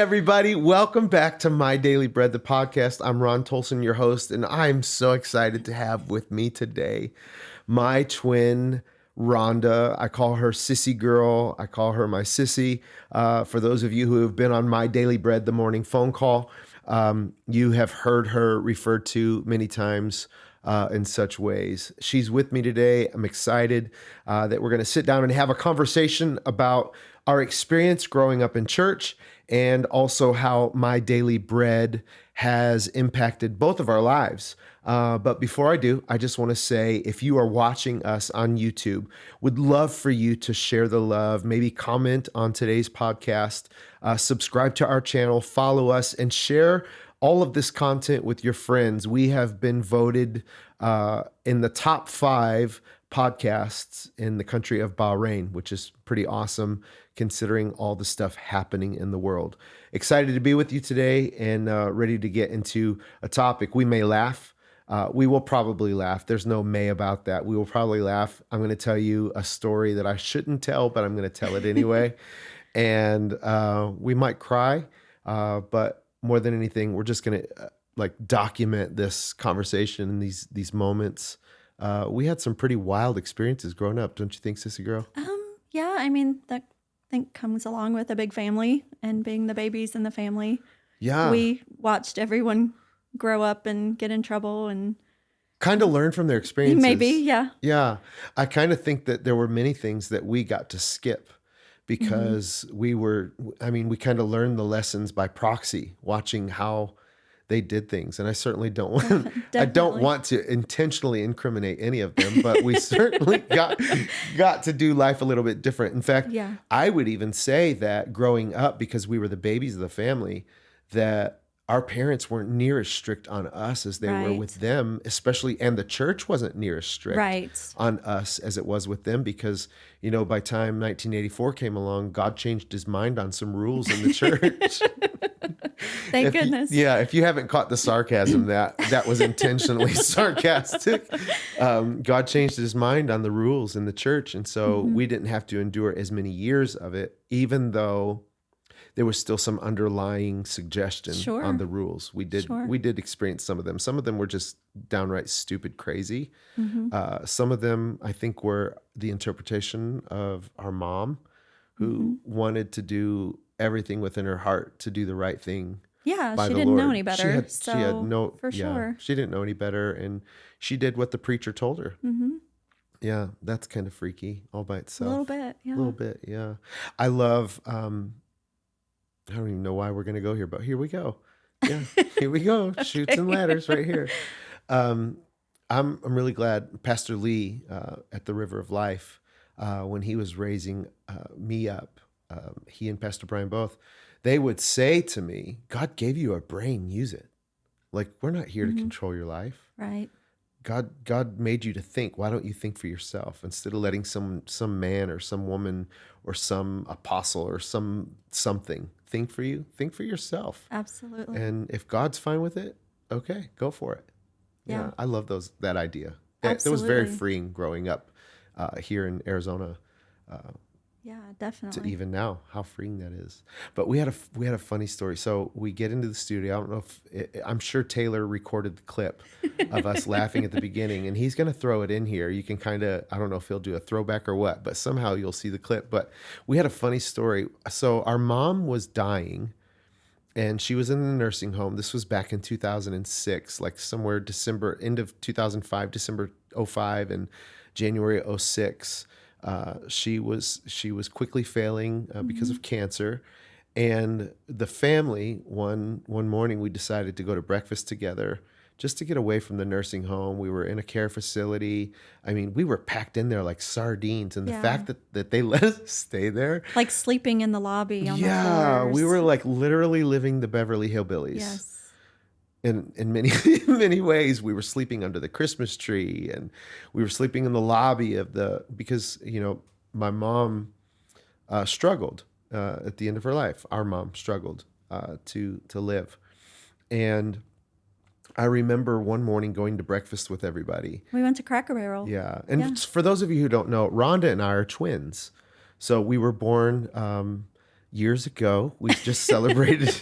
everybody. Welcome back to My Daily Bread, the podcast. I'm Ron Tolson, your host, and I'm so excited to have with me today my twin, Rhonda. I call her Sissy Girl. I call her my Sissy. For those of you who have been on My Daily Bread, the morning phone call, you have heard her referred to many times in such ways. She's with me today. I'm excited that we're going to sit down and have a conversation about our experience growing up in church and also how My Daily Bread has impacted both of our lives. But before I do, I just want to say, if you are watching us on YouTube, would love for you to share the love, maybe comment on today's podcast, subscribe to our channel, follow us, and share all of this content with your friends. We have been voted in the top 5 podcasts in the country of Bahrain, which is pretty awesome considering all the stuff happening in the world. Excited to be with you today and ready to get into a topic. We may laugh. We will probably laugh. There's no may about that. We will probably laugh. I'm going to tell you a story that I shouldn't tell, but I'm going to tell it anyway. And we might cry, but more than anything, we're just going to document this conversation and these moments. We had some pretty wild experiences growing up, don't you think, Sissy Girl? Yeah, I mean, that I think comes along with a big family and being the babies in the family. Yeah. We watched everyone grow up and get in trouble and kind of learn from their experiences. Maybe, yeah. Yeah. I kind of think that there were many things that we got to skip because we kind of learned the lessons by proxy, watching how they did things. And I certainly don't want, I don't want to intentionally incriminate any of them, but we certainly got to do life a little bit different. In fact, I would even say that growing up, because we were the babies of the family, that our parents weren't near as strict on us as they were with them, especially, and the church wasn't near as strict on us as it was with them because, you know, by time 1984 came along, God changed his mind on some rules in the church. Thank goodness. If you haven't caught the sarcasm, that was intentionally sarcastic. God changed his mind on the rules in the church. And so we didn't have to endure as many years of it, even though there was still some underlying suggestion on the rules. We did experience some of them. Some of them were just downright stupid crazy. Some of them, I think, were the interpretation of our mom, who wanted to do everything within her heart to do the right thing. Yeah, by she the didn't Lord. know any better. She had no, for sure. She didn't know any better, and she did what the preacher told her. Yeah, that's kind of freaky all by itself. A little bit, yeah. A little bit, yeah. I love... I don't even know why we're going to go here, but here we go. Yeah, here we go. Okay. Chutes and ladders right here. I'm really glad Pastor Lee at the River of Life, when he was raising me up, he and Pastor Brian both, they would say to me, God gave you a brain, use it. Like, we're not here to control your life. Right. God made you to think. Why don't you think for yourself instead of letting some man or some woman or some apostle or something think for you? Think for yourself. Absolutely. And if God's fine with it, okay, go for it. Yeah, I love that idea. It was very freeing growing up here in Arizona. Yeah, definitely. To even now, how freeing that is. But we had a funny story. So we get into the studio. I don't know if I'm sure Taylor recorded the clip of us laughing at the beginning, and he's going to throw it in here. You can kind of, I don't know if he'll do a throwback or what, but somehow you'll see the clip. But we had a funny story. So our mom was dying, and she was in the nursing home. This was back in 2006, like somewhere end of 2005, December 2005, and January 2006. She was quickly failing because of cancer, and the family one morning we decided to go to breakfast together just to get away from the nursing home. We were in a care facility. I mean, we were packed in there like sardines, and the fact that they let us stay there, like sleeping in the lobby on the floors. We were like literally living the Beverly Hillbillies. Yes. In many many ways, we were sleeping under the Christmas tree, and we were sleeping in the lobby because my mom struggled at the end of her life. Our mom struggled to live, and I remember one morning going to breakfast with everybody. We went to Cracker Barrel. Yeah, and for those of you who don't know, Rhonda and I are twins, so we were born years ago. We just celebrated.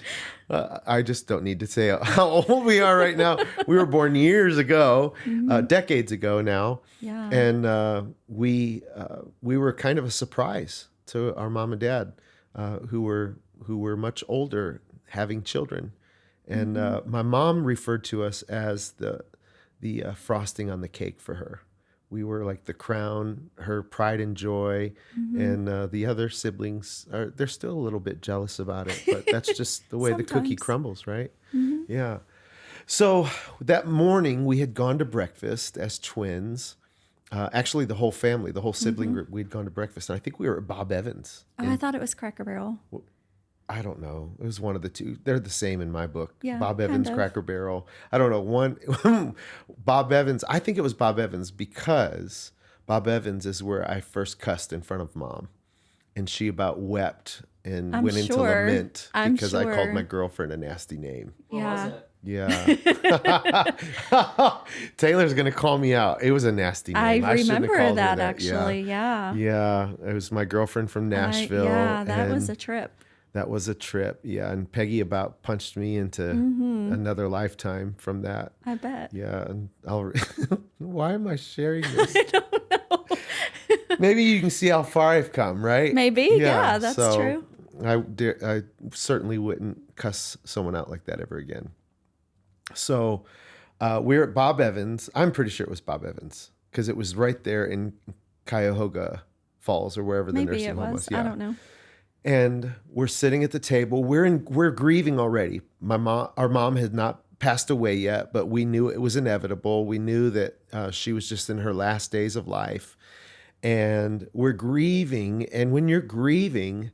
I just don't need to say how old we are right now. We were born years ago, decades ago now. Yeah. And we were kind of a surprise to our mom and dad, who were much older, having children. And my mom referred to us as the frosting on the cake for her. We were like the crown, her pride and joy, and the other siblings they're still a little bit jealous about it, but that's just the way the cookie Sometimes. crumbles, right? Yeah. So that morning we had gone to breakfast as twins. Actually, the whole family, the whole sibling group, we'd gone to breakfast, and I think we were at Bob Evans. Oh, I thought it was Cracker Barrel. I don't know. It was one of the two. They're the same in my book. Yeah, Bob Evans, kind of. Cracker Barrel. I don't know. One, Bob Evans. I think it was Bob Evans because Bob Evans is where I first cussed in front of Mom, and she about wept and I'm went into sure. lament I'm because I called sure. my girlfriend a nasty name. What was Yeah. it? Yeah. Taylor's gonna call me out. It was a nasty name. I shouldn't have remember called her that Yeah. actually. Yeah. Yeah, it was my girlfriend from Nashville. Yeah, that was and a trip. that was a trip. Yeah, and Peggy about punched me into another lifetime from that. I bet. Yeah, and why am I sharing this? I don't know. Maybe you can see how far I've come, right? Maybe. Yeah, that's true. I certainly wouldn't cuss someone out like that ever again. So we're at Bob Evans. I'm pretty sure it was Bob Evans because it was right there in Cuyahoga Falls or wherever the Maybe nursing it home was. was. Yeah. I don't know. And we're sitting at the table. We're grieving already. Our mom had not passed away yet, but we knew it was inevitable. We knew that she was just in her last days of life, and we're grieving. And when you're grieving,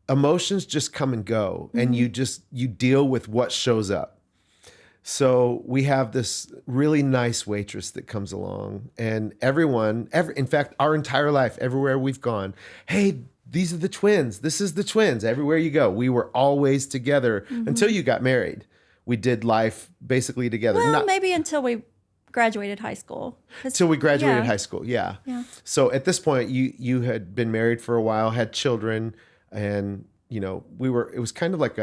emotions just come and go, and you deal with what shows up. So we have this really nice waitress that comes along, and in fact, our entire life, everywhere we've gone, hey, these are the twins. This is the twins. Everywhere you go, we were always together until you got married. We did life basically together. Well, maybe until we graduated high school. Till we graduated yeah. high school. Yeah. Yeah. So at this point, you had been married for a while, had children, and it was kind of like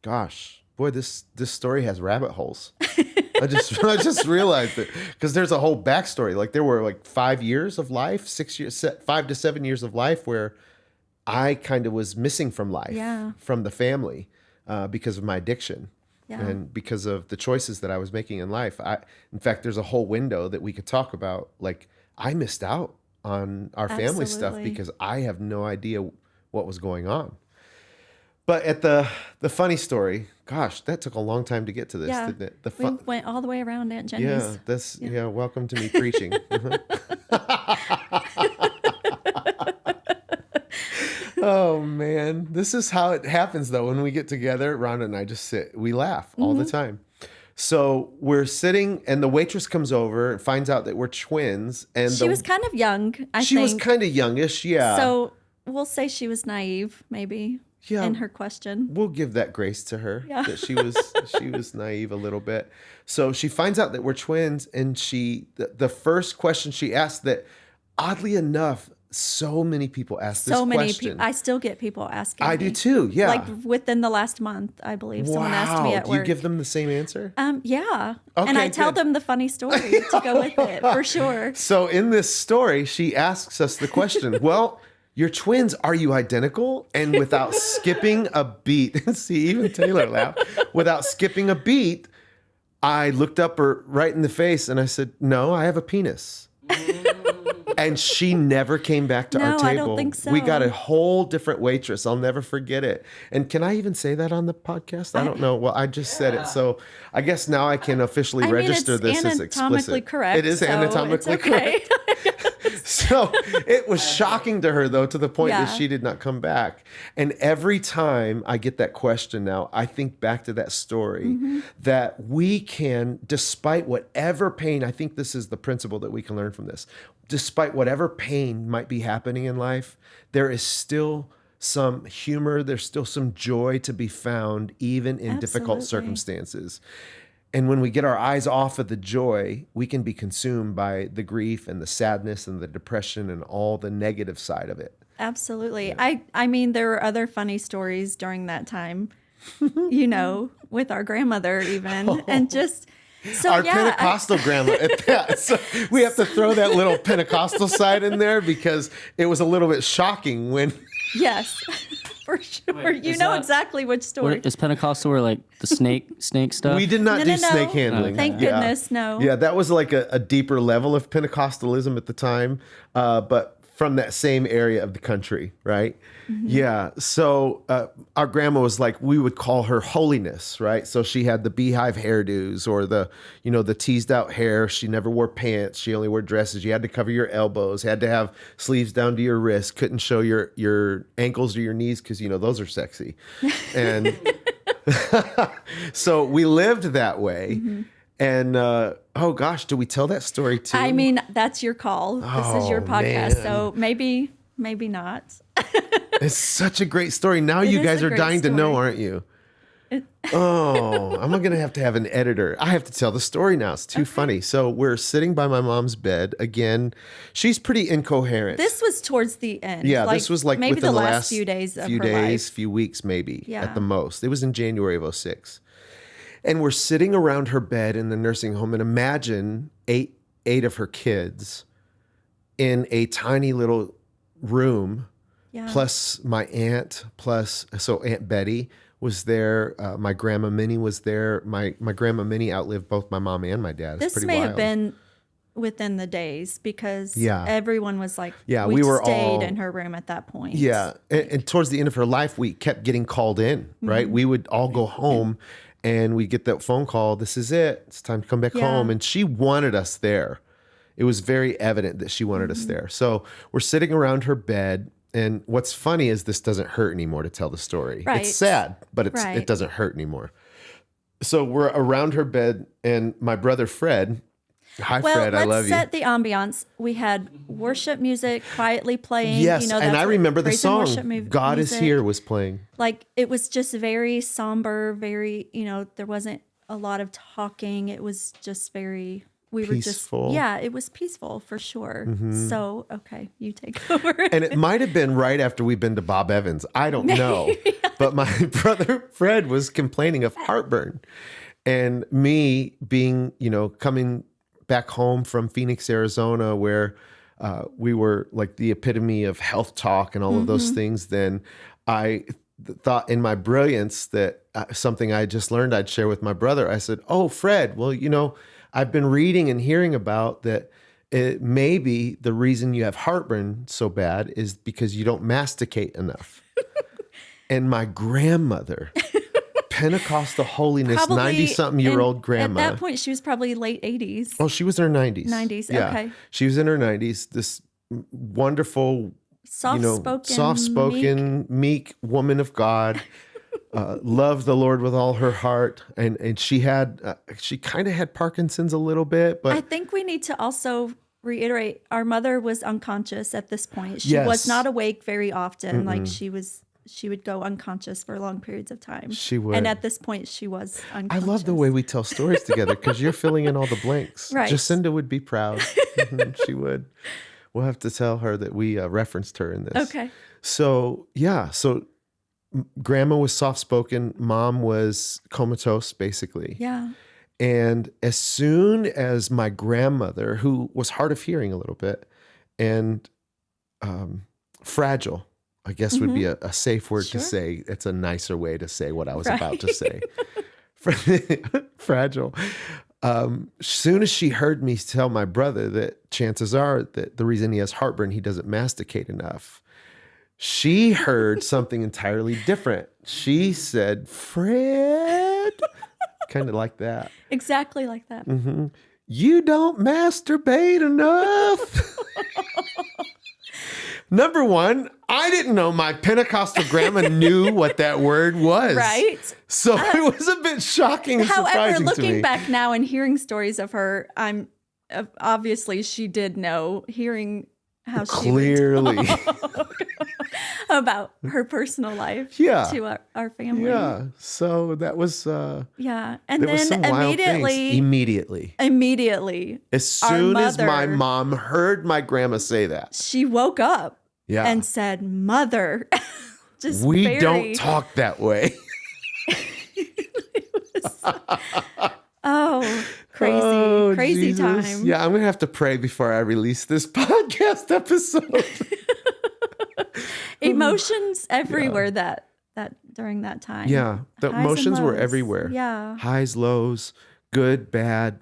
gosh, boy, this story has rabbit holes. I just realized it because there's a whole backstory. Like there were like 5 years of life, 6 years, 5 to 7 years of life where I kind of was missing from life, Yeah. from the family, because of my addiction. Yeah. And because of the choices that I was making in life. In fact, there's a whole window that we could talk about. Like I missed out on our family stuff Absolutely. because I have no idea what was going on. But at the funny story, gosh, that took a long time to get to this, Yeah. didn't it? We went all the way around Aunt Jenny's. Welcome to me preaching. Oh man, this is how it happens though. When we get together, Rhonda and I just we laugh all the time. So we're sitting, and the waitress comes over and finds out that we're twins. And She was kind of young, I she was think. kind of youngish, yeah. So we'll say she was naive, maybe, Yeah. in her question. We'll give that grace to her, Yeah. that she was naive a little bit. So she finds out that we're twins, and the first question she asked, that oddly enough, so many people ask this So many question. people. I still get people asking. I me. do too. Yeah. Like within the last month, I believe someone asked me at Do you work. give them the same answer? Yeah. And Okay, I tell good. them the funny story to go with it, for sure. So in this story, she asks us the question, well, you're twins, are you identical? And without skipping a beat, see, even Taylor laughed. Without skipping a beat, I looked up her right in the face and I said, no, I have a penis. And she never came back to our No, table. I don't think so. We got a whole different waitress. I'll never forget it. And can I even say that on the podcast? I don't know. Well, I just said it. So I guess now I can officially register it's this as anatomically explicit. correct. It is so anatomically it's okay. correct. So it was shocking to her, though, to the point that Yeah. she did not come back. And every time I get that question now, I think back to that story, that we can, despite whatever pain, I think this is the principle that we can learn from this. Despite whatever pain might be happening in life, there is still some humor, there's still some joy to be found, even in difficult Absolutely. circumstances. And when we get our eyes off of the joy, we can be consumed by the grief and the sadness and the depression and all the negative side of it. Absolutely. I mean, there were other funny stories during that time, with our grandmother even, and just so Our Pentecostal grandma at that. So we have to throw that little Pentecostal side in there because it was a little bit shocking when. Yes, for sure. Wait, You is know that- exactly which story. Is Pentecostal where like the snake stuff? We did not do No. snake handling. Thank Yeah. goodness, no. Yeah, that was like a deeper level of Pentecostalism at the time, but from that same area of the country, right? Mm-hmm. Yeah. So our grandma was like, we would call her holiness, right? So she had the beehive hairdos or the teased out hair. She never wore pants. She only wore dresses. You had to cover your elbows, had to have sleeves down to your wrists, couldn't show your ankles or your knees because, those are sexy. And so we lived that way. Mm-hmm. And oh gosh, do we tell that story too? I mean, that's your call. This is your Oh, podcast, man. so maybe not. It's such a great story. Now you is guys a are great dying to know, story. aren't you? I'm going to have an editor. I have to tell the story now. It's too funny. So we're sitting by my mom's bed. Again, she's pretty incoherent. This was towards the end. Yeah, this was like maybe within the last few days of her life. few weeks maybe Yeah. at the most. It was in January of 2006. And we're sitting around her bed in the nursing home, and imagine eight of her kids in a tiny little room, Yeah. plus my aunt, so Aunt Betty was there. My grandma Minnie was there. My grandma Minnie outlived both my mom and my dad. It's This pretty may wild. have been within the days because Yeah. everyone was like, Yeah, we we were stayed all- in her room at that point. Yeah. And towards the end of her life, we kept getting called in, right? Mm-hmm. We would all go home and we get that phone call. This is it. It's time to come back Yeah. home. And she wanted us there. It was very evident that she wanted us Mm-hmm. there. So we're sitting around her bed. And what's funny is this doesn't hurt anymore to tell the story. Right. It's sad, but Right. it doesn't hurt anymore. So we're around her bed, and my brother Fred, hi Well, Fred, I let's love you. set the ambiance. We had worship music quietly playing. Yes, you know, and that's I what remember the praise and worship song, God is music. Here was playing. Like it was just very somber, very, there wasn't a lot of talking. It was just very, we Peaceful. were just, yeah, it was peaceful for sure. So, okay, you take over. And it might have been right after we'd been to Bob Evans. I don't know. But my brother Fred was complaining of heartburn. And me being, coming back home from Phoenix, Arizona, where we were like the epitome of health talk and all of those things, then I thought in my brilliance that something I just learned I'd share with my brother. I said, oh, Fred, well, I've been reading and hearing about that it maybe the reason you have heartburn so bad is because you don't masticate enough. And my grandmother, Pentecostal holiness, Probably 90-something-year-old grandma. At that point, she was probably late 80s. Oh, she was in her 90s. 90s, Yeah. okay. She was in her 90s. This wonderful, Soft-spoken, meek woman of God. Loved the Lord with all her heart, and she kind of had Parkinson's a little bit, I but think we need to also reiterate our mother was unconscious at this point. She Yes. was not awake very often. Like she would go unconscious for long periods of time. She would. And at this point she was I unconscious. love the way we tell stories together because you're filling in all the blanks. Right. Jacinda would be proud. She would. We'll have to tell her that we referenced her in this. Okay. So grandma was soft-spoken. Mom was comatose, basically. Yeah. And as soon as my grandmother, who was hard of hearing a little bit and fragile, I guess would be a safe word Sure. to say. It's a nicer way to say what I was Right. about to say. Fragile. Soon as she heard me tell my brother that chances are that the reason he has heartburn, he doesn't masticate enough. She heard something entirely different. She said, Fred, kind of like that. Exactly like that. You don't masturbate enough. Number one, I didn't know my Pentecostal grandma knew what that word was. Right. So it was a bit shocking and However, surprising to looking me. back now and hearing stories of her, I'm obviously she did know, hearing how she would Clearly. talk about her personal life Yeah. to our family. Yeah. So that was Yeah. And there was then some wild things. Immediately. As our soon as my mother- mom heard my grandma say that. she woke up. Yeah. and said, "Mother." Just We don't talk that way. Oh, crazy, Oh, crazy Jesus. time. Yeah, I'm going to have to pray before I release this podcast episode. Emotions everywhere that during that time. Yeah, the Highs and emotions were lows. everywhere. Yeah. Highs, lows, good, bad.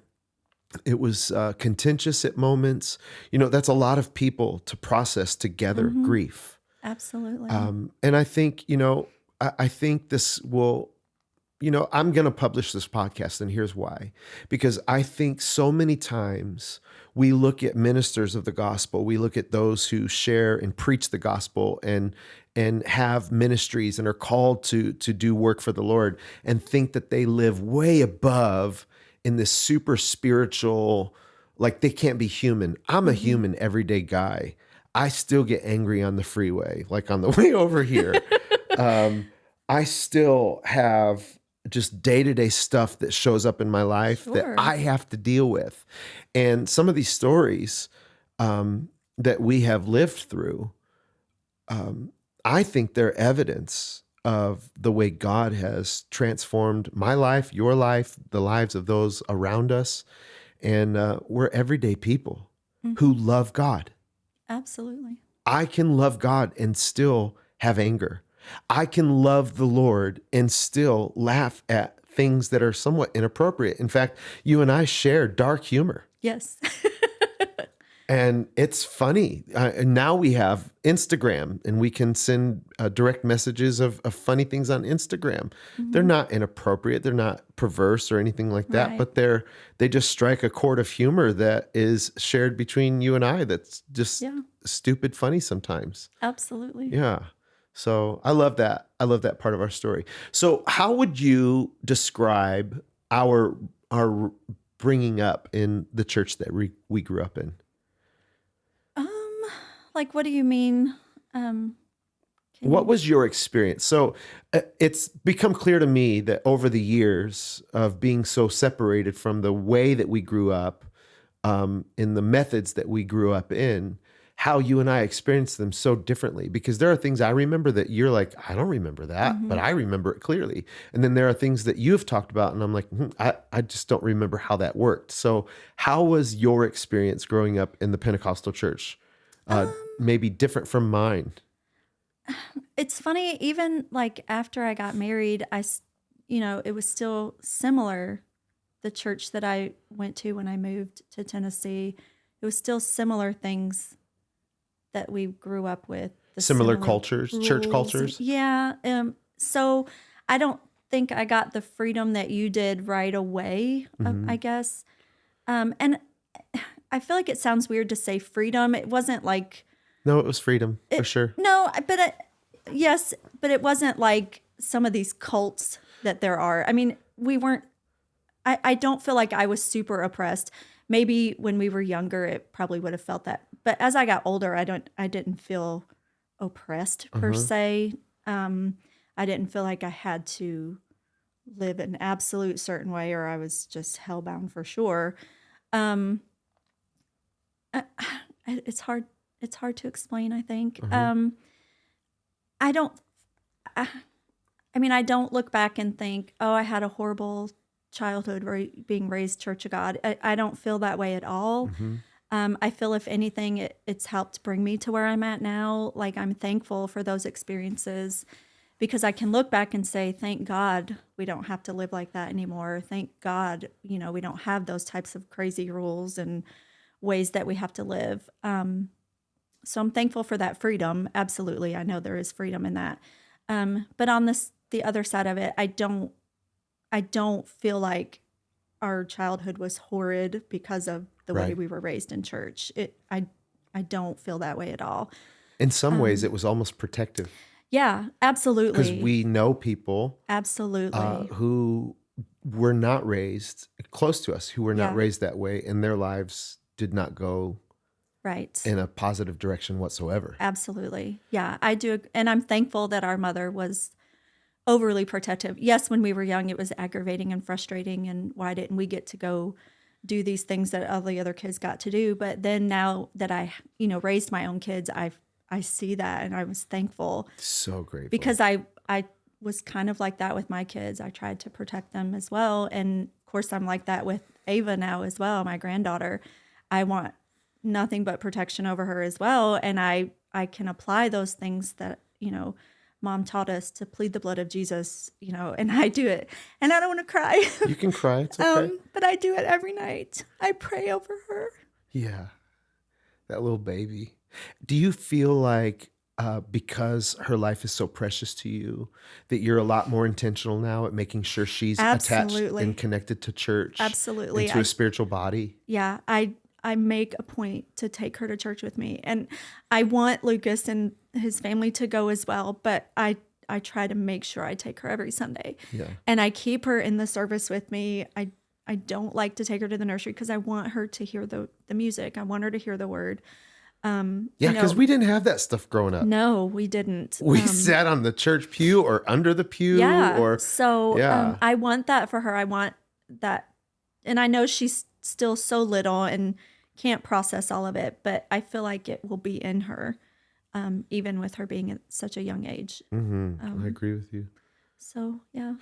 It was contentious at moments. That's a lot of people to process together, grief. Absolutely. And I think, I think this will, I'm going to publish this podcast, and here's why. Because I think so many times we look at ministers of the gospel, we look at those who share and preach the gospel and have ministries and are called to do work for the Lord, and think that they live way above in this super spiritual, like they can't be human. I'm a human everyday guy. I still get angry on the freeway, like on the way over here. I still have just day-to-day stuff that shows up in my life that I have to deal with. And some of these stories that we have lived through, I think they're evidence of the way God has transformed my life, your life, the lives of those around us. And we're everyday people who love God. Absolutely. I can love God and still have anger. I can love the Lord and still laugh at things that are somewhat inappropriate. In fact, you and I share dark humor. Yes. And it's funny. Now we have Instagram, and we can send direct messages of funny things on Instagram. They're not inappropriate. They're not perverse or anything like that, Right. but they just strike a chord of humor that is shared between you and I that's just stupid funny sometimes. Absolutely. Yeah. So I love that. I love that part of our story. So how would you describe our bringing up in the church that we grew up in? Like, what do you mean? What was your experience? So it's become clear to me that over the years of being so separated from the way that we grew up, in the methods that we grew up in, how you and I experienced them so differently. Because there are things I remember that you're like, I don't remember that, but I remember it clearly. And then there are things that you've talked about, and I'm like, I just don't remember how that worked. So how was your experience growing up in the Pentecostal church? Maybe different from mine. It's funny, even like after I got married, it was still similar. The church that I went to when I moved to Tennessee, it was still similar things that we grew up with. Similar cultures, rules. church cultures. Yeah. So I don't think I got the freedom that you did right away, I guess. And I feel like it sounds weird to say freedom. It wasn't like... No, it was freedom, for sure. No, yes, but it wasn't like some of these cults that there are. I mean, we weren't... I don't feel like I was super oppressed. Maybe when we were younger, it probably would have felt that. But as I got older, I didn't feel oppressed per se. I didn't feel like I had to live an absolute certain way, or I was just hellbound for sure. It's hard to explain, I think. I don't look back and think, oh, I had a horrible childhood being raised Church of God. I don't feel that way at all. I feel if anything, it's helped bring me to where I'm at now. Like, I'm thankful for those experiences because I can look back and say, thank God we don't have to live like that anymore. Thank God, we don't have those types of crazy rules and ways that we have to live. So I'm thankful for that freedom. Absolutely. I know there is freedom in that. But on the other side of it, I don't feel like our childhood was horrid because of the way we were raised in church. I don't feel that way at all. In some ways, it was almost protective. Yeah, absolutely. Because we know people absolutely who were not raised close to us, who were not raised that way, and their lives did not go in a positive direction whatsoever. Absolutely. Yeah, I do. And I'm thankful that our mother was overly protective. Yes, when we were young, it was aggravating and frustrating. And why didn't we get to go do these things that all the other kids got to do? But then now that I, raised my own kids, I see that, and I was thankful So grateful. because I was kind of like that with my kids. I tried to protect them as well, and of course I'm like that with Ava now as well, my granddaughter. I want nothing but protection over her as well, and I can apply those things that, Mom taught us to plead the blood of Jesus, and I do it. And I don't want to cry. You can cry. It's okay. But I do it every night. I pray over her. Yeah. That little baby. Do you feel like because her life is so precious to you that you're a lot more intentional now at making sure she's attached and connected to church? Absolutely. And to a spiritual body? Yeah. I make a point to take her to church with me. And I want Lucas and his family to go as well, but I try to make sure I take her every Sunday. Yeah. And I keep her in the service with me. I don't like to take her to the nursery because I want her to hear the music. I want her to hear the word. Yeah, because we didn't have that stuff growing up. No, we didn't. We sat on the church pew or under the pew. Yeah. So I want that for her. I want that. And I know she's still so little and can't process all of it, but I feel like it will be in her, even with her being at such a young age. Mm-hmm. I agree with you. So, yeah.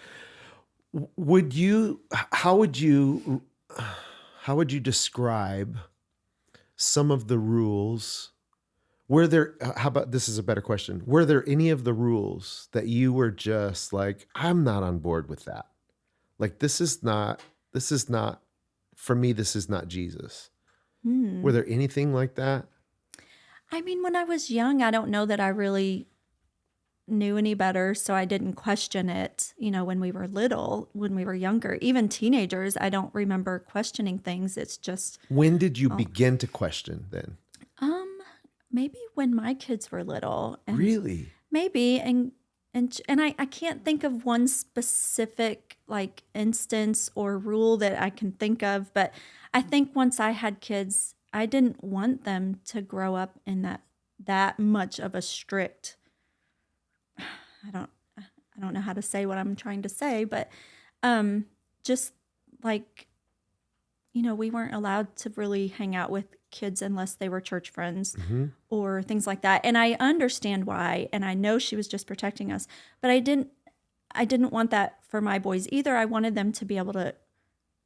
How would you describe some of the rules? Were there, how about, this is a better question. Were there any of the rules that you were just like, I'm not on board with that? Like, this is not, for me, this is not Jesus. Were there anything like that? I mean, when I was young, I don't know that I really knew any better, so I didn't question it, when we were little, when we were younger. Even teenagers, I don't remember questioning things. It's just... When did you begin to question then? Maybe when my kids were little. And really? Maybe, and I can't think of one specific instance or rule that I can think of, but I think once I had kids, I didn't want them to grow up in that much of a strict... I don't know how to say what I'm trying to say, but just we weren't allowed to really hang out with kids unless they were church friends or things like that. And I understand why, and I know she was just protecting us, but I didn't want that for my boys either. I wanted them to be able to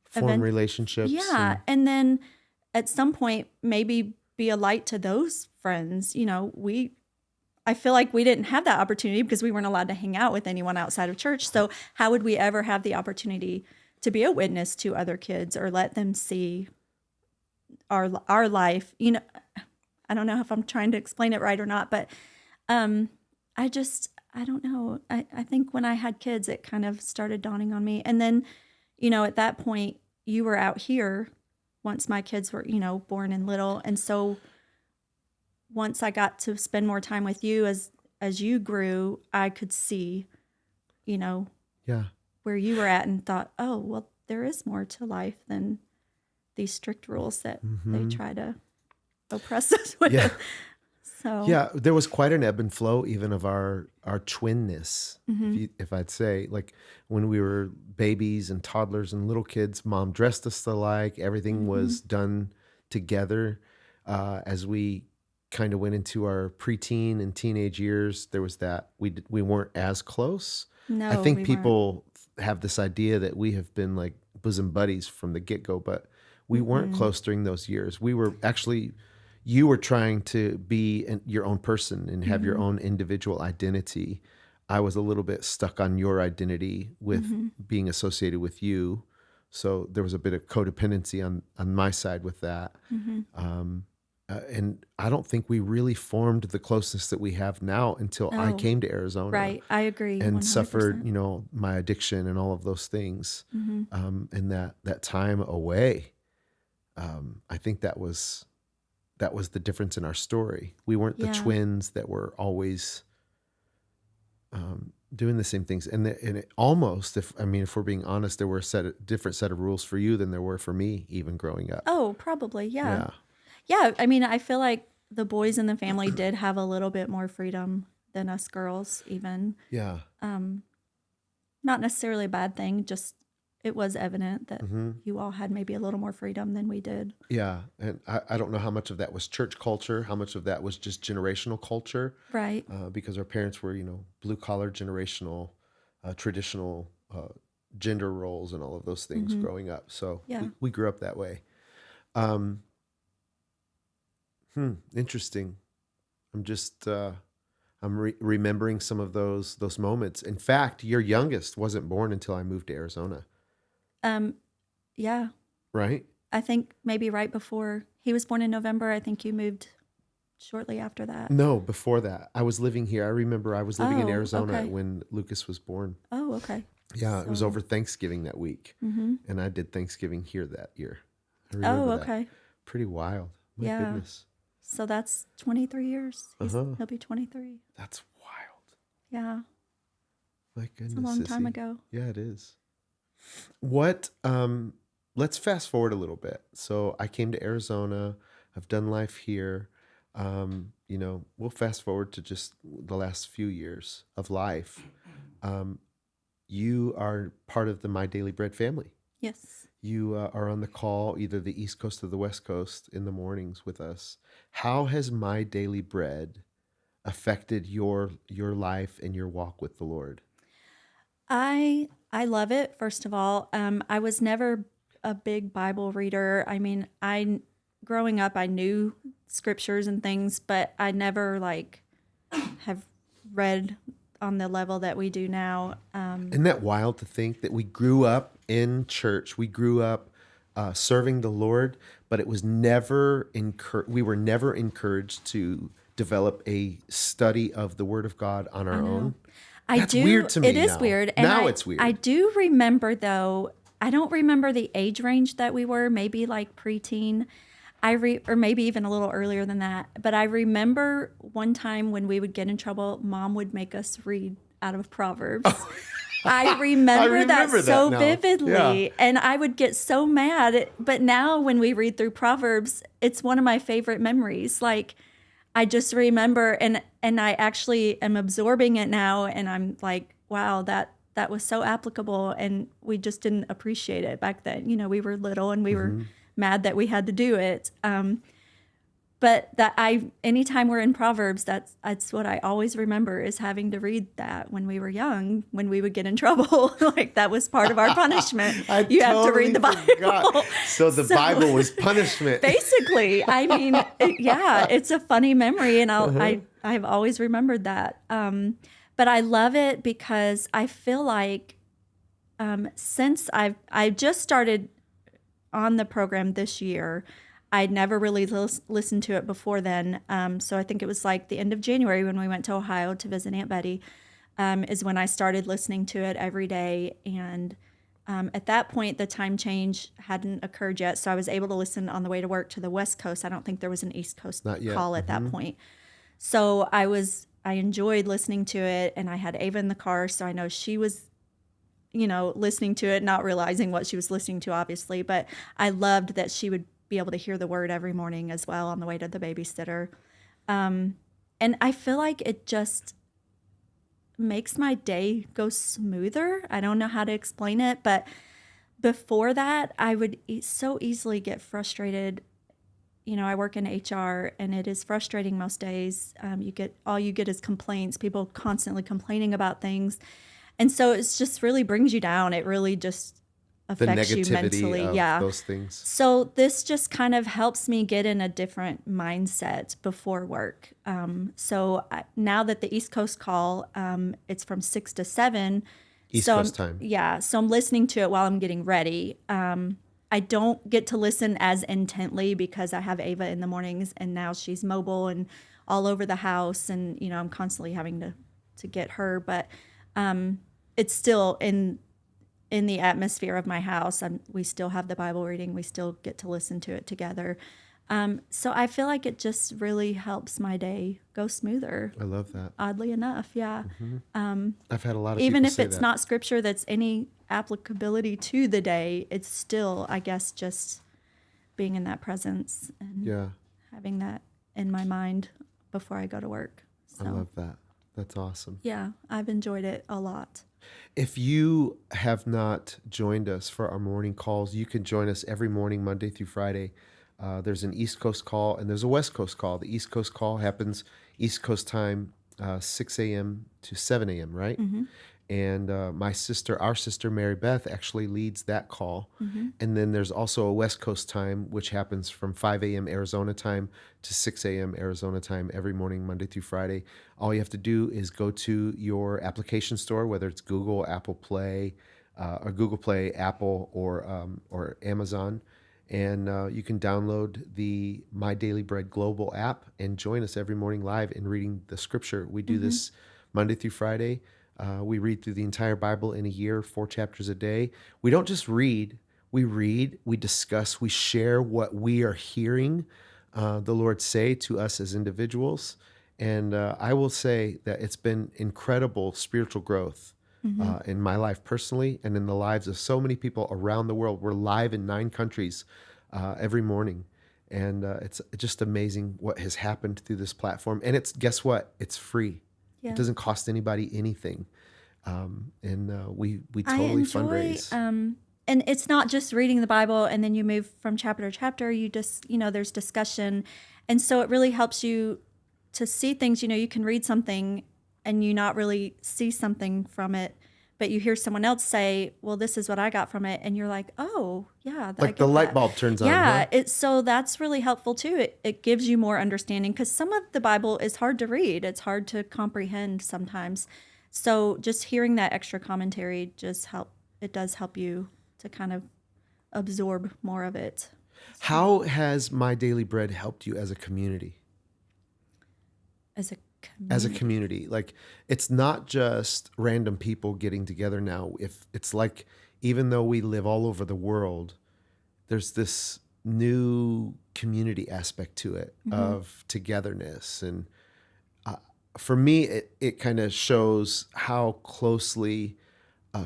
form relationships. Yeah. And then at some point, maybe be a light to those friends. I feel like we didn't have that opportunity because we weren't allowed to hang out with anyone outside of church. So how would we ever have the opportunity to be a witness to other kids or let them see our life? I don't know if I'm trying to explain it right or not, but I don't know. I think when I had kids, it kind of started dawning on me. And then, at that point, you were out here once my kids were, born and little. And so once I got to spend more time with you as you grew, I could see, where you were at and thought, oh, well, there is more to life than these strict rules that they try to oppress us with. Yeah. So yeah, there was quite an ebb and flow even of our twinness, if I'd say. Like when we were babies and toddlers and little kids, Mom dressed us alike. Everything was done together. As we kind of went into our preteen and teenage years, there was that we weren't as close. No, I think people have this idea that we have been like bosom buddies from the get-go, but we weren't close during those years. We were actually, you were trying to be your own person and have your own individual identity. I was a little bit stuck on your identity with being associated with you. So there was a bit of codependency on my side with that. And I don't think we really formed the closeness that we have now until I came to Arizona. Right. I agree. And 100%. suffered, my addiction and all of those things. And that time away, I think that was the difference in our story. We weren't the twins that were always doing the same things. And it almost, if we're being honest, there were a different set of rules for you than there were for me, even growing up. Oh, probably. Yeah. Yeah. I feel like the boys in the family did have a little bit more freedom than us girls, even. Yeah. Not necessarily a bad thing, just it was evident that you all had maybe a little more freedom than we did. Yeah. And I don't know how much of that was church culture, how much of that was just generational culture. Right. Because our parents were, blue collar, generational, traditional gender roles and all of those things growing up. So Yeah. we grew up that way. Interesting. I'm just, remembering some of those moments. In fact, your youngest wasn't born until I moved to Arizona, Yeah. right? I think maybe right before he was born in November. I think you moved shortly after that. No, before that. I was living here. I remember I was living in Oh, Arizona okay. when Lucas was born. Oh, okay. Yeah, it was So- over Thanksgiving that week. And I did Thanksgiving here that year. I remember Oh, that. okay. Pretty wild. My Yeah. goodness. So that's 23 years. Uh-huh. He'll be 23. That's wild. Yeah. My goodness. It's a long time Sissy. ago. Yeah, it is. What let's fast forward a little bit. So I came to Arizona. I've done life here. We'll fast forward to just the last few years of life. You are part of the My Daily Bread family. Yes. You are on the call, either the East Coast or the West Coast, in the mornings with us. How has My Daily Bread affected your life and your walk with the Lord? I love it. First of all, I was never a big Bible reader. I mean, growing up, I knew scriptures and things, but I never have read on the level that we do now. Isn't that wild to think that we grew up in church? We grew up serving the Lord, but it was never we were never encouraged to develop a study of the Word of God on our own. That's weird to me. It is now. weird. Now it's weird. I do remember, though, I don't remember the age range that we were, maybe like preteen. Or maybe even a little earlier than that. But I remember one time when we would get in trouble, Mom would make us read out of Proverbs. I remember that so now. vividly. Yeah. And I would get so mad. But now when we read through Proverbs, it's one of my favorite memories. I just remember, and I actually am absorbing it now. And I'm like, wow, that was so applicable. And we just didn't appreciate it back then. We were little and we were mad that we had to do it. But anytime we're in Proverbs, that's what I always remember is having to read that when we were young, when we would get in trouble. That was part of our punishment. You have to read the Bible. So the Bible was punishment. Basically, I mean, it's a funny memory, and I've always remembered that. But I love it because I feel like since I just started on the program this year, I'd never really listened to it before then. So I think it was like the end of January when we went to Ohio to visit Aunt Betty, is when I started listening to it every day. And at that point, the time change hadn't occurred yet. So I was able to listen on the way to work to the West Coast. I don't think there was an East Coast call at that point. So I enjoyed listening to it, and I had Ava in the car. So I know she was listening to it, not realizing what she was listening to, obviously. But I loved that she would be able to hear the word every morning as well on the way to the babysitter. And I feel like it just makes my day go smoother. I don't know how to explain it, but before that, I would so easily get frustrated. I work in HR, and it is frustrating most days. All you get is complaints, people constantly complaining about things. And so it's just really brings you down. It really just affects you mentally. Of those things. So this just kind of helps me get in a different mindset before work. Now that the East Coast call, it's from 6 to 7. East Coast time. Yeah. So I'm listening to it while I'm getting ready. I don't get to listen as intently because I have Ava in the mornings, and now she's mobile and all over the house, and I'm constantly having to get her. But it's still in the atmosphere of my house. We still have the Bible reading. We still get to listen to it together. So I feel like it just really helps my day go smoother. I love that. Oddly enough, yeah. I've had a lot of even people if say it's that. not scripture that's any applicability to the day, it's still, I guess, just being in that presence and having that in my mind before I go to work. So. I love that. That's awesome. Yeah, I've enjoyed it a lot. If you have not joined us for our morning calls, you can join us every morning, Monday through Friday. There's an East Coast call and there's a West Coast call. The East Coast call happens East Coast time, 6 a.m. to 7 a.m., right? Mm-hmm. And our sister Mary Beth, actually leads that call. Mm-hmm. And then there's also a West Coast time, which happens from 5 a.m. Arizona time to 6 a.m. Arizona time every morning, Monday through Friday. All you have to do is go to your application store, whether it's Google, Apple Play, or Google Play, Apple, or Amazon. And you can download the My Daily Bread Global app and join us every morning live in reading the scripture. We do this Monday through Friday. We read through the entire Bible in a year, 4 chapters a day. We don't just read, we discuss, we share what we are hearing the Lord say to us as individuals. And I will say that it's been incredible spiritual growth in my life personally and in the lives of so many people around the world. We're live in 9 countries every morning. And it's just amazing what has happened through this platform. And guess what? It's free. Yeah. It doesn't cost anybody anything. We I totally enjoy, fundraise. and it's not just reading the Bible and then you move from chapter to chapter. You just, there's discussion. And so it really helps you to see things. You can read something and you not really see something from it, but you hear someone else say, well, this is what I got from it. And you're like, oh, yeah. I Like get the light that. bulb turns on. Yeah. Huh? So that's really helpful too. It gives you more understanding because some of the Bible is hard to read. It's hard to comprehend sometimes. So just hearing that extra commentary it does help you to kind of absorb more of it. How has My Daily Bread helped you as a community? As a As a community. community, like it's not just random people getting together now. If it's like, even though we live all over the world, there's this new community aspect to it of togetherness. And for me, it kind of shows how closely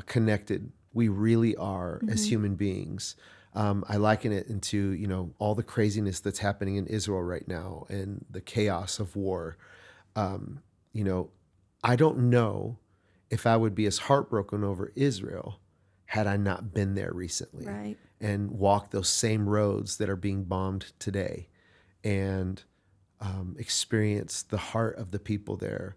connected we really are as human beings. I liken it into, all the craziness that's happening in Israel right now and the chaos of war. I don't know if I would be as heartbroken over Israel had I not been there recently Right. and walked those same roads that are being bombed today and experienced the heart of the people there.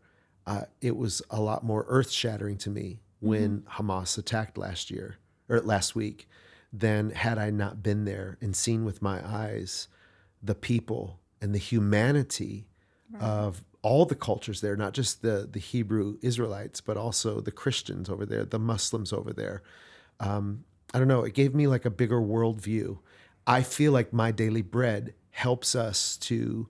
It was a lot more earth shattering to me when Hamas attacked last week than had I not been there and seen with my eyes the people and the humanity of all the cultures there, not just the Hebrew Israelites, but also the Christians over there, the Muslims over there. I don't know, it gave me like a bigger worldview. I feel like My Daily Bread helps us to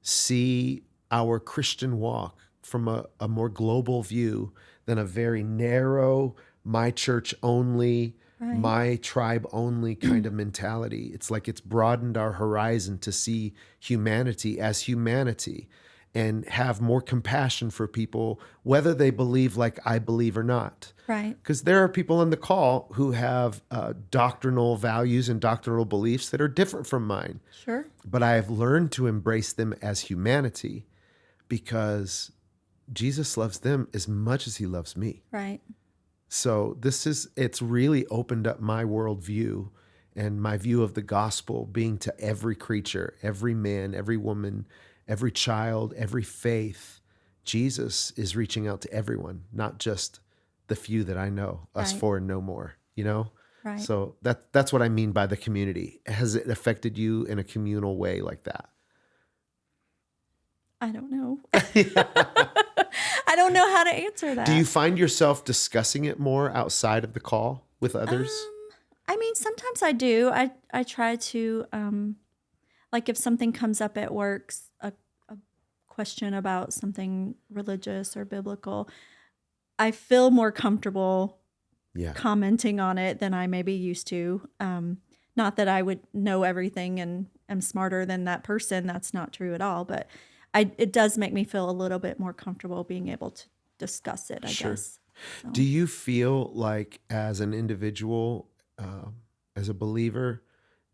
see our Christian walk from a more global view than a very narrow, my church only, Right. my tribe only kind of mentality. It's like it's broadened our horizon to see humanity as humanity and have more compassion for people, whether they believe like I believe or not. Right. Because there are people on the call who have doctrinal values and doctrinal beliefs that are different from mine. Sure. But I have learned to embrace them as humanity because Jesus loves them as much as he loves me. Right. So it's really opened up my worldview and my view of the gospel being to every creature, every man, every woman, every child, every faith. Jesus is reaching out to everyone, not just the few that I know, us Right. 4 and no more, Right. So that's what I mean by the community. Has it affected you in a communal way like that? I don't know. I don't know how to answer that. Do you find yourself discussing it more outside of the call with others? I mean, sometimes I do. I try to, like if something comes up at work, a question about something religious or biblical, I feel more comfortable Yeah. commenting on it than I maybe used to. Not that I would know everything and am smarter than that person. That's not true at all. But it does make me feel a little bit more comfortable being able to discuss it, I Sure. guess. So, Do you feel like as an individual, as a believer,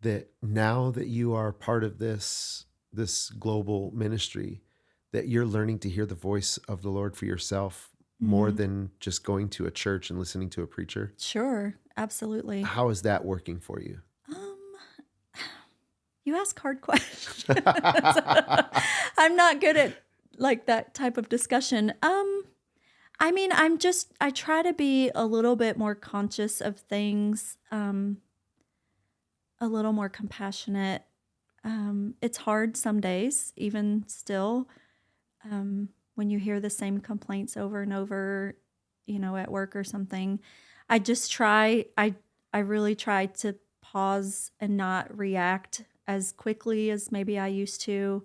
that now that you are part of this global ministry, that you're learning to hear the voice of the Lord for yourself more than just going to a church and listening to a preacher? Sure, absolutely. How is that working for you? You ask hard questions. I'm not good at like that type of discussion. I mean, I try to be a little bit more conscious of things, a little more compassionate. It's hard some days, even still, when you hear the same complaints over and over, at work or something. I really try to pause and not react as quickly as maybe I used to.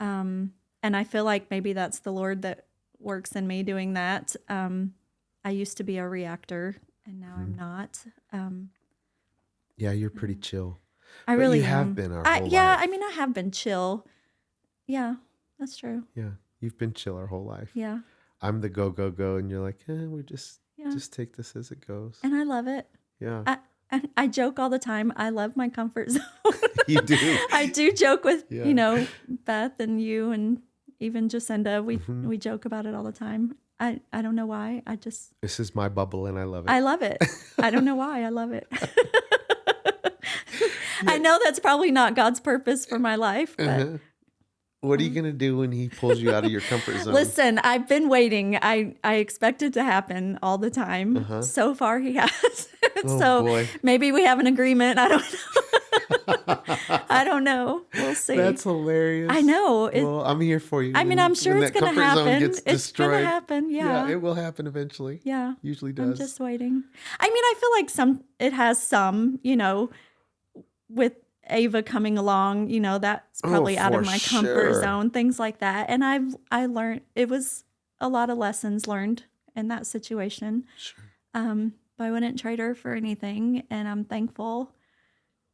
And I feel like maybe that's the Lord that works in me doing that. I used to be a reactor and now I'm not. Yeah, you're pretty chill. I But really you have am. been our whole Yeah, life. I mean, I have been chill. Yeah, that's true. Yeah, you've been chill our whole life. Yeah. I'm the go, go, go, and you're like, we Yeah. just take this as it goes. And I love it. Yeah, I joke all the time. I love my comfort zone. you do. I do joke with, Yeah. Beth and you and even Jacinda. Mm-hmm. We joke about it all the time. I don't know why. This is my bubble and I love it. I love it. I don't know why. I love it. I know that's probably not God's purpose for my life, but What are you going to do when he pulls you out of your comfort zone? listen, I've been waiting. I expect it to happen all the time. So far, he has. Oh, So boy. maybe we have an agreement. I don't know. I don't know. We'll see. That's hilarious. I know. Well, I'm here for you. I mean, I'm sure When it's that going to comfort zone happen. gets It's going destroyed. to happen. Yeah. It will happen eventually. Yeah. Usually does. I'm just waiting. I mean, I feel like it has some, with Ava coming along, that's probably out for of my comfort sure. zone, things like that. And I learned, it was a lot of lessons learned in that situation. Sure. But I wouldn't trade her for anything, and I'm thankful.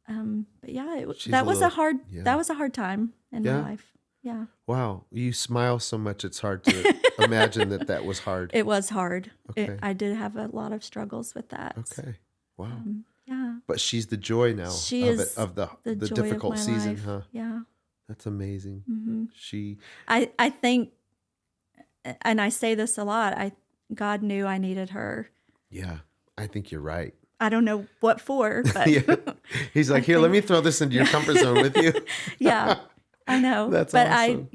But yeah, She's that a was little- a hard yeah. that was a hard time in Yeah? my life. Yeah, Wow. You smile so much, it's hard to imagine that was hard. it was hard. Okay. I did have a lot of struggles with that. Okay. Wow. Yeah, But she's the joy now she of is it, of the joy difficult of my season, life. huh? Yeah. That's amazing. Hmm. She I think, and I say this a lot, God knew I needed her. Yeah, I think you're right. I don't know what for, but Yeah. He's like, here, let me throw this into your comfort zone with you. yeah, I know. That's but awesome.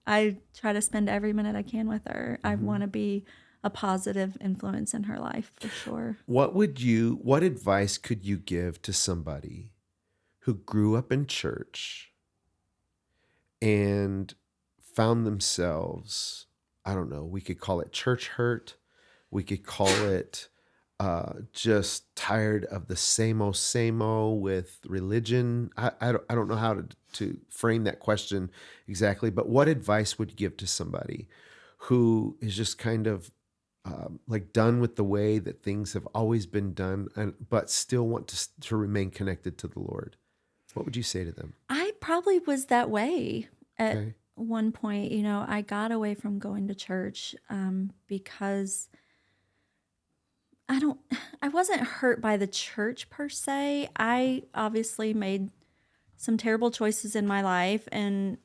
I try to spend every minute I can with her. I Mm-hmm. want to be a positive influence in her life for sure. What advice could you give to somebody who grew up in church and found themselves, I don't know, we could call it church hurt. We could call it just tired of the same old with religion. I don't know how to frame that question exactly, but what advice would you give to somebody who is just kind of like done with the way that things have always been done, but still want to remain connected to the Lord? What would you say to them? I probably was that way at Okay. one point. I got away from going to church because I wasn't hurt by the church per se. I obviously made some terrible choices in my life and,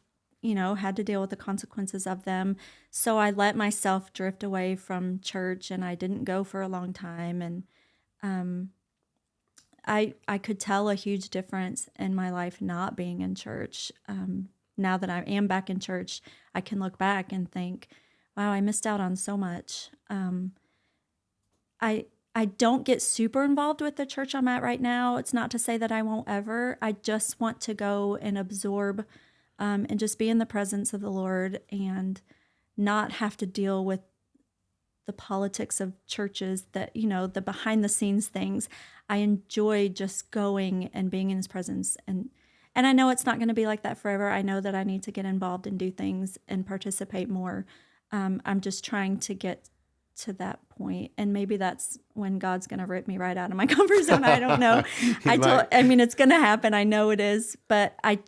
had to deal with the consequences of them. So I let myself drift away from church and I didn't go for a long time. And I could tell a huge difference in my life not being in church. Now that I am back in church, I can look back and think, wow, I missed out on so much. I don't get super involved with the church I'm at right now. It's not to say that I won't ever. I just want to go and absorb and just be in the presence of the Lord and not have to deal with the politics of churches that, the behind the scenes things. I enjoy just going and being in his presence. And I know it's not going to be like that forever. I know that I need to get involved and do things and participate more. I'm just trying to get to that point, and maybe that's when God's going to rip me right out of my comfort zone. I don't know. I mean, it's going to happen. I know it is, but I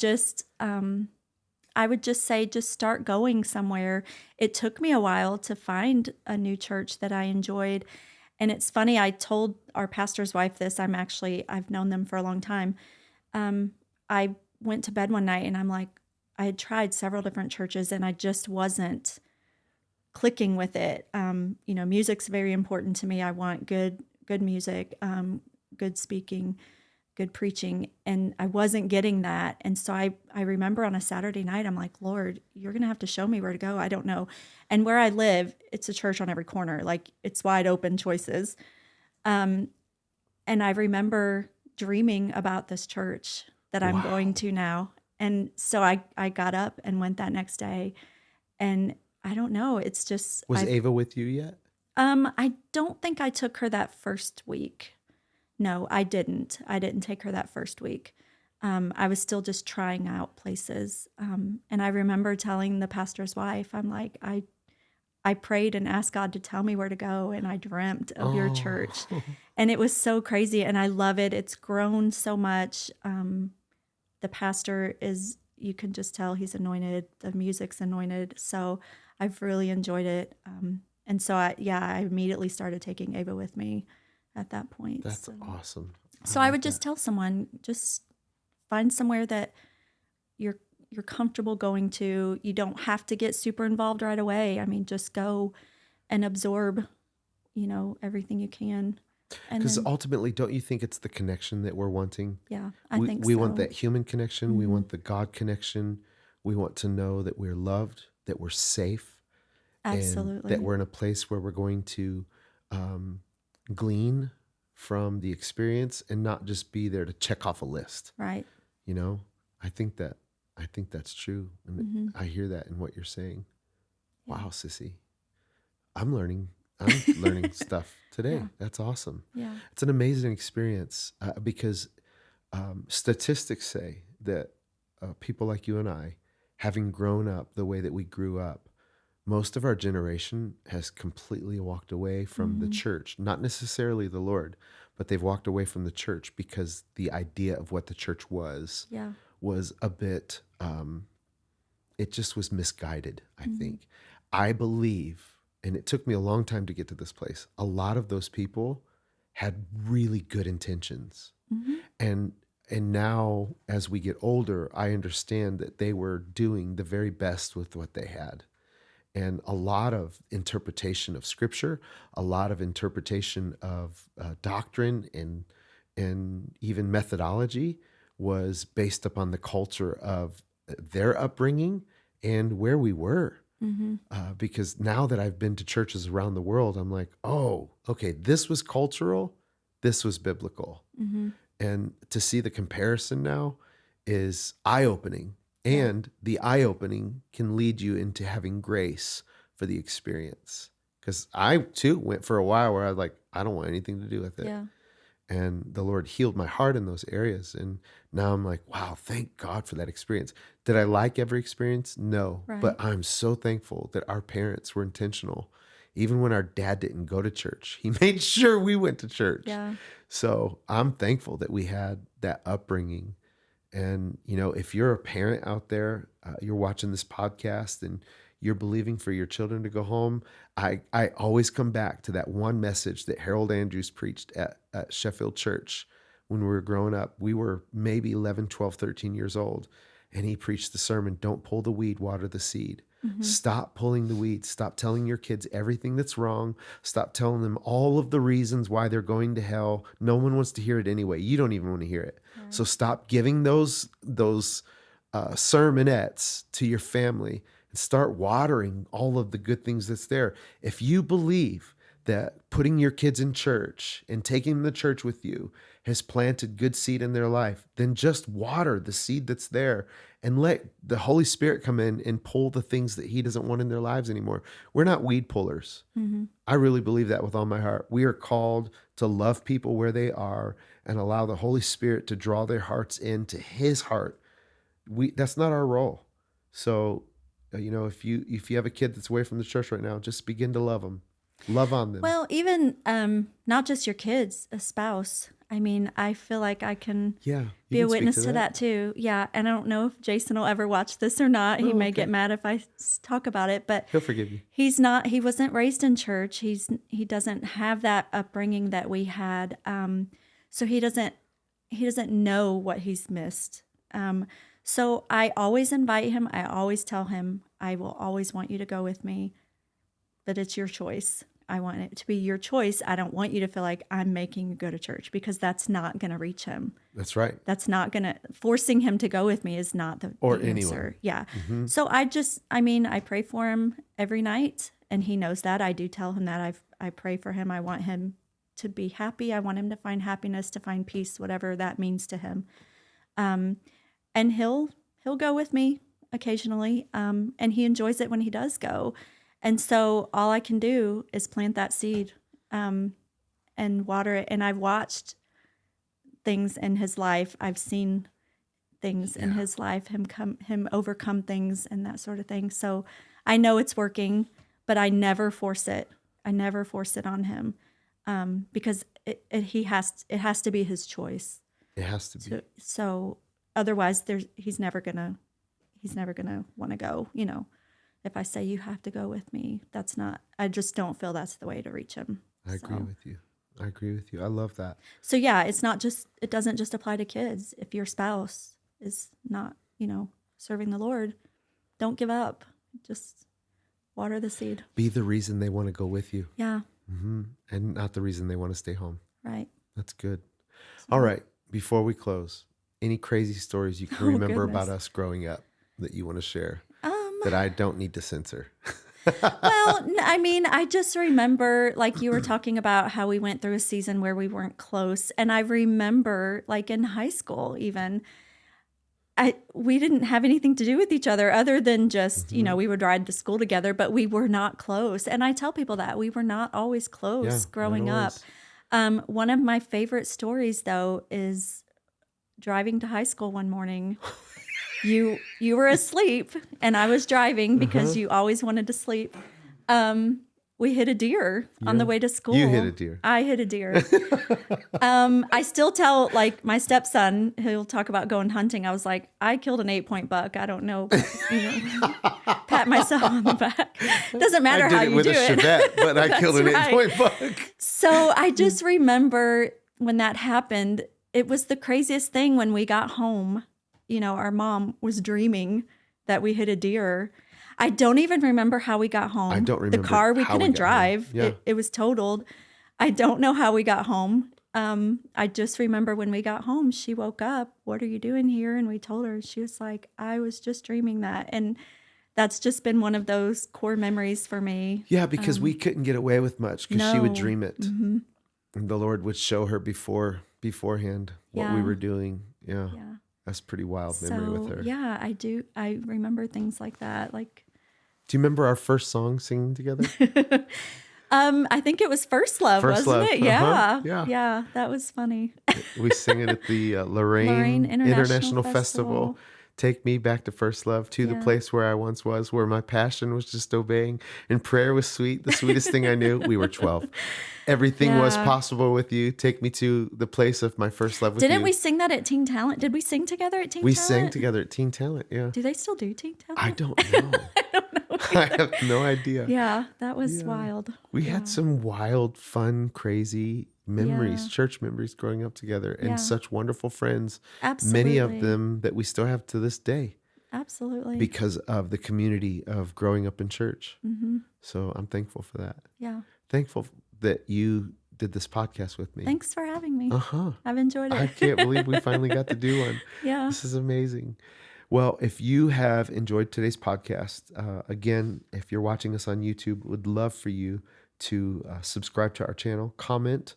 would just say, just start going somewhere. It took me a while to find a new church that I enjoyed. And it's funny, I told our pastor's wife this. I've known them for a long time. I went to bed one night and I'm like, had tried several different churches and I just wasn't clicking with it. Music's very important to me. I want good music, good speaking, good preaching, and I wasn't getting that. And so I remember on a Saturday night, I'm like, Lord, you're going to have to show me where to go. I don't know. And where I live, it's a church on every corner. Like, it's wide open choices. And I remember dreaming about this church that I'm going to now. And so I got up and went that next day, and I don't know. It's just Was Ava with you yet? I don't think I took her that first week. No, I didn't. I didn't take her that first week. I was still just trying out places. And I remember telling the pastor's wife, I'm like, I prayed and asked God to tell me where to go, and I dreamt of your church. And it was so crazy, and I love it. It's grown so much. The pastor is, you can just tell he's anointed. The music's anointed. So I've really enjoyed it. And so I immediately started taking Ava with me at that point. That's awesome. So I would just tell someone, just find somewhere that you're comfortable going to. You don't have to get super involved right away. I mean, just go and absorb, everything you can. Because ultimately, don't you think it's the connection that we're wanting? Yeah, I think so. We want that human connection. Mm-hmm. We want the God connection. We want to know that we're loved, that we're safe. Absolutely. And that we're in a place where we're going to glean from the experience and not just be there to check off a list. Right. I think that's true. And I hear that in what you're saying. Yeah. Wow, Sissy. I'm learning stuff today. Yeah. That's awesome. Yeah. It's an amazing experience because statistics say that people like you and I, having grown up the way that we grew up, most of our generation has completely walked away from the church, not necessarily the Lord, but they've walked away from the church because the idea of what the church was a bit, it just was misguided, I think. I believe, and it took me a long time to get to this place, a lot of those people had really good intentions. And now, as we get older, I understand that they were doing the very best with what they had. And a lot of interpretation of scripture, a lot of interpretation of doctrine and even methodology was based upon the culture of their upbringing and where we were. Because now that I've been to churches around the world, I'm like, oh, okay, this was cultural, this was biblical. And to see the comparison now is eye-opening. And the eye-opening can lead you into having grace for the experience. Because I, too, went for a while where I was like, I don't want anything to do with it. Yeah. And the Lord healed my heart in those areas. And now I'm like, wow, thank God for that experience. Did I like every experience? No. Right. But I'm so thankful that our parents were intentional. Even when our dad didn't go to church, he made sure we went to church. Yeah. So I'm thankful that we had that upbringing. And, if you're a parent out there, you're watching this podcast and you're believing for your children to go home, I always come back to that one message that Harold Andrews preached at Sheffield Church when we were growing up. We were maybe 11, 12, 13 years old. And he preached the sermon, don't pull the weed, water the seed. Stop pulling the weeds. Stop telling your kids everything that's wrong. Stop telling them all of the reasons why they're going to hell. No one wants to hear it anyway. You don't even want to hear it. Right. So stop giving those sermonettes to your family and start watering all of the good things that's there. If you believe that putting your kids in church and taking them to church with you has planted good seed in their life, then just water the seed that's there and let the Holy Spirit come in and pull the things that he doesn't want in their lives anymore. We're not weed pullers. I really believe that with all my heart. We are called to love people where they are and allow the Holy Spirit to draw their hearts into his heart. That's not our role. So, if you have a kid that's away from the church right now, just begin to love them. Love on them. Well, even not just your kids, a spouse. I mean, I feel like I can be a witness to that too. Yeah. And I don't know if Jason will ever watch this or not. He may get mad if I talk about it, but he'll forgive you. He wasn't raised in church. He doesn't have that upbringing that we had. So he doesn't know what he's missed. So I always invite him. I always tell him, I will always want you to go with me, but it's your choice. I want it to be your choice. I don't want you to feel like I'm making you go to church, because that's not going to reach him. That's right. That's not going to, forcing him to go with me is not the answer. Anyone. Yeah. So I pray for him every night, and he knows that. I do tell him that I pray for him. I want him to be happy. I want him to find happiness, to find peace, whatever that means to him. And he'll go with me occasionally. And he enjoys it when he does go. And so all I can do is plant that seed, and water it. And I've watched things in his life. I've seen things in his life, him overcome things and that sort of thing. So I know it's working, but I never force it. I never force it on him, because it has to be his choice. It has to be. So otherwise, he's never gonna want to go. You know, if I say you have to go with me, that's not. I just don't feel that's the way to reach him. I agree with you. I agree with you. I love that. So yeah, it doesn't just apply to kids. If your spouse is not, serving the Lord, don't give up. Just water the seed. Be the reason they want to go with you. Yeah. And not the reason they want to stay home. Right. That's good. All right. Before we close, any crazy stories you can remember about us growing up that you want to share that I don't need to censor? Well, I mean, I just remember, like you were talking about how we went through a season where we weren't close. And I remember, like in high school even, we didn't have anything to do with each other other than just, we would ride to school together, but we were not close. And I tell people that we were not always close growing up. One of my favorite stories, though, is driving to high school one morning. You were asleep and I was driving because you always wanted to sleep. We hit a deer on the way to school. You hit a deer. I hit a deer. I still tell, like, my stepson, he'll talk about going hunting. I was like, I killed an 8-point buck. I don't know, pat myself on the back. Doesn't matter how you do it. I did it with a Chevette, but I killed an 8-point buck. So I just remember when that happened, it was the craziest thing when we got home. Our mom was dreaming that we hit a deer. I don't even remember how we got home. I don't remember the car. We couldn't drive. Yeah. It was totaled. I don't know how we got home. I just remember when we got home, she woke up. What are you doing here? And we told her. She was like, I was just dreaming that. And that's just been one of those core memories for me. Yeah, because we couldn't get away with much because she would dream it. And the Lord would show her beforehand what we were doing. Yeah. That's a pretty wild memory with her. Yeah, I do. I remember things like that. Like, do you remember our first song singing together? I think it was First Love, wasn't it? Yeah, that was funny. We sang it at the Lorraine International Festival. Take me back to first love, to the place where I once was, where my passion was just obeying, and prayer was sweet, the sweetest thing I knew. We were 12. Everything was possible with you. Take me to the place of my first love with you. Didn't we sing that at Teen Talent? Did we sing together at Teen Talent? We sang together at Teen Talent, yeah. Do they still do Teen Talent? I don't know. I don't know. I have no idea. Yeah, that was wild. We had some wild, fun, crazy memories, church memories growing up together, and such wonderful friends. Absolutely. Many of them that we still have to this day. Absolutely. Because of the community of growing up in church. So I'm thankful for that. Yeah. Thankful that you did this podcast with me. Thanks for having me. I've enjoyed it. I can't believe we finally got to do one. Yeah. This is amazing. Well, if you have enjoyed today's podcast, again, if you're watching us on YouTube, would love for you to subscribe to our channel, comment,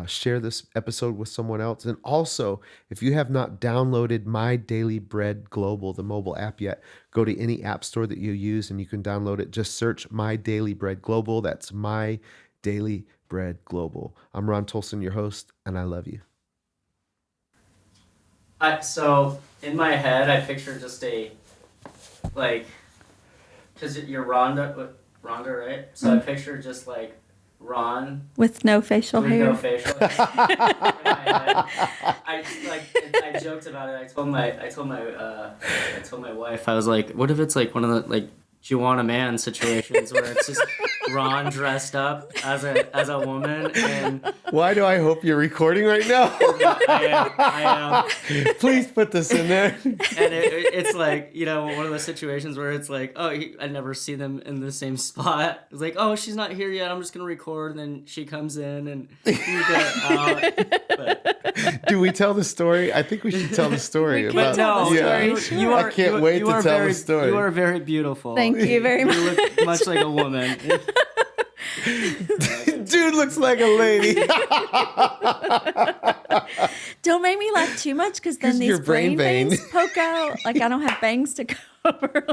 share this episode with someone else. And also, if you have not downloaded My Daily Bread Global, the mobile app yet, go to any app store that you use and you can download it. Just search My Daily Bread Global. That's My Daily Bread Global. I'm Ron Tolson, your host, and I love you. So in my head, I picture just because you're Rhonda, right? So I picture just like Ron with no facial hair. No facial hair. In my head. I joked about it. I told my wife, I was like, what if it's like one of the like Juana Man situations where it's just Ron dressed up as a woman, and Why do I hope you're recording right now? I am. Please put this in there. And it's like, you know, one of those situations where it's like, oh, I never see them in the same spot. It's like, oh, she's not here yet. I'm just gonna record, and then she comes in, and you get out. But Do we tell the story? I think we should tell the story. We can about, tell the yeah. story. you are. I can't wait to tell very, the story. You are very beautiful. Thank you very much. You look much like a woman. Dude looks like a lady. Don't make me laugh too much because then 'Cause these your brain vein. veins poke out. Like I don't have bangs to cover.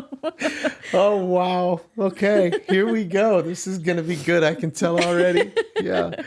Oh, wow. Okay, here we go. This is going to be good. I can tell already. Yeah.